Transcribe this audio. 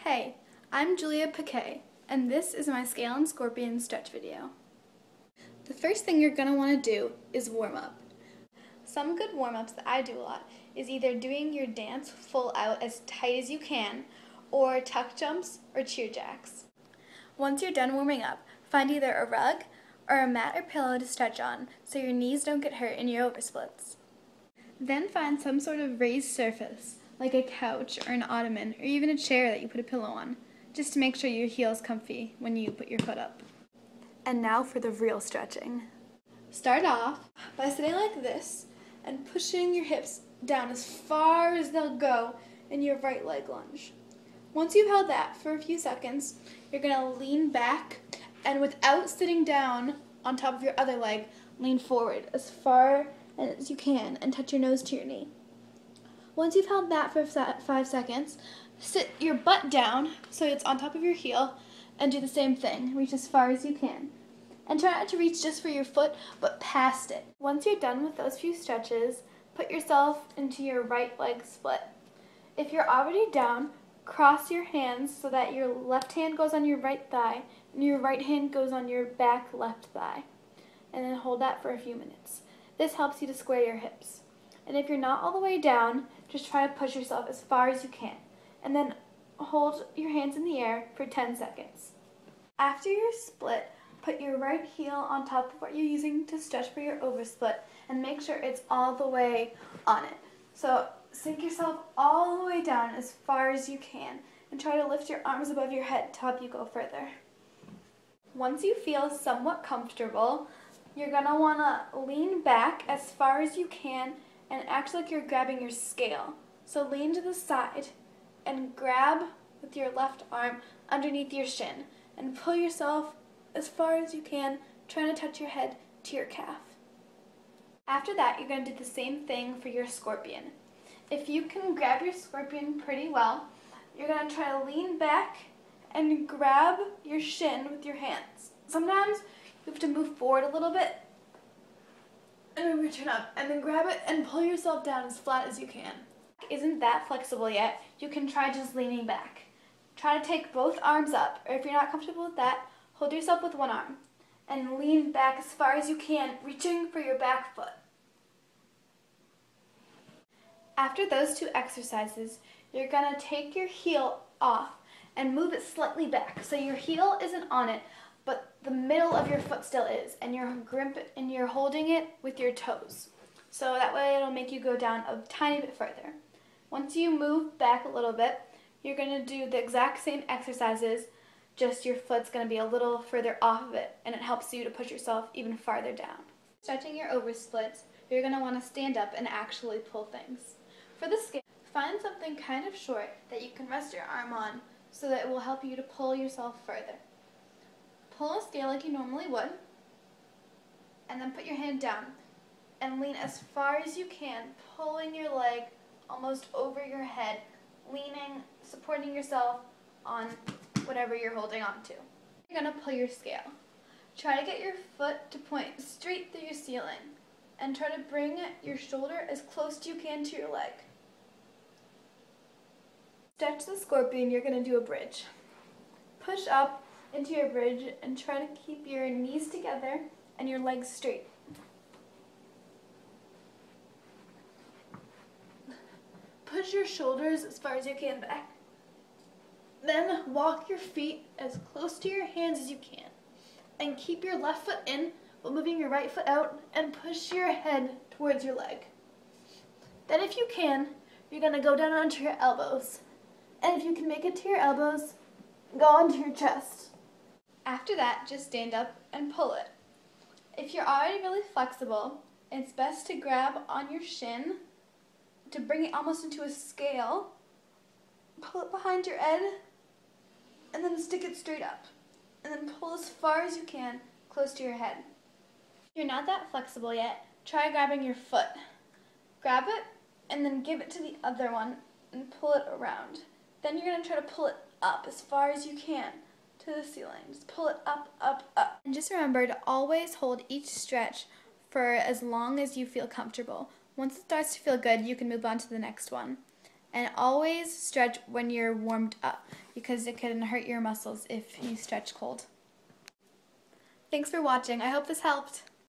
Hey, I'm Julia Piquet, and this is my scale and scorpion stretch video. The first thing you're going to want to do is warm up. Some good warm-ups that I do a lot is either doing your dance full out as tight as you can, or tuck jumps or cheer jacks. Once you're done warming up, find either a rug or a mat or pillow to stretch on so your knees don't get hurt in your oversplits. Then find some sort of raised surface, like a couch or an ottoman or even a chair that you put a pillow on, just to make sure your heel is comfy when you put your foot up. And now for the real stretching. Start off by sitting like this and pushing your hips down as far as they'll go in your right leg lunge. Once you've held that for a few seconds, you're going to lean back and without sitting down on top of your other leg, lean forward as far as you can and touch your nose to your knee. Once you've held that for 5 seconds, sit your butt down so it's on top of your heel and do the same thing. Reach as far as you can. And try not to reach just for your foot, but past it. Once you're done with those few stretches, put yourself into your right leg split. If you're already down, cross your hands so that your left hand goes on your right thigh and your right hand goes on your back left thigh. And then hold that for a few minutes. This helps you to square your hips. And if you're not all the way down, just try to push yourself as far as you can. And then hold your hands in the air for 10 seconds. After your split, put your right heel on top of what you're using to stretch for your oversplit and make sure it's all the way on it. So sink yourself all the way down as far as you can and try to lift your arms above your head to help you go further. Once you feel somewhat comfortable, you're going to want to lean back as far as you can and act like you're grabbing your scale. So lean to the side and grab with your left arm underneath your shin and pull yourself as far as you can, trying to touch your head to your calf. After that, you're going to do the same thing for your scorpion. If you can grab your scorpion pretty well, you're going to try to lean back and grab your shin with your hands. Sometimes you have to move forward a little bit and then return up and then grab it and pull yourself down as flat as you can. Isn't that flexible yet? You can try just leaning back. Try to take both arms up, or if you're not comfortable with that, hold yourself with one arm and lean back as far as you can, reaching for your back foot. After those two exercises, you're going to take your heel off and move it slightly back. So your heel isn't on it, but the middle of your foot still is, and you're holding it with your toes. So that way it'll make you go down a tiny bit further. Once you move back a little bit, you're going to do the exact same exercises, just your foot's going to be a little further off of it, and it helps you to push yourself even farther down. Stretching your oversplits, you're going to want to stand up and actually pull things. For the scale, find something kind of short that you can rest your arm on so that it will help you to pull yourself further. Pull a scale like you normally would, and then put your hand down and lean as far as you can, pulling your leg almost over your head, leaning, supporting yourself on whatever you're holding on to. You're going to pull your scale. Try to get your foot to point straight through your ceiling and try to bring your shoulder as close as you can to your leg. Stretch the scorpion, you're going to do a bridge. Push up into your bridge and try to keep your knees together and your legs straight. Push your shoulders as far as you can back. Then walk your feet as close to your hands as you can. And keep your left foot in while moving your right foot out and push your head towards your leg. Then if you can, you're going to go down onto your elbows. And if you can make it to your elbows, go onto your chest. After that, just stand up and pull it. If you're already really flexible, it's best to grab on your shin to bring it almost into a scale, pull it behind your head, and then stick it straight up. And then pull as far as you can, close to your head. If you're not that flexible yet, try grabbing your foot. Grab it, and then give it to the other one, and pull it around. Then you're going to try to pull it up as far as you can to the ceiling. Just pull it up, up, up. And just remember to always hold each stretch for as long as you feel comfortable. Once it starts to feel good, you can move on to the next one. And always stretch when you're warmed up because it can hurt your muscles if you stretch cold. Thanks for watching. I hope this helped.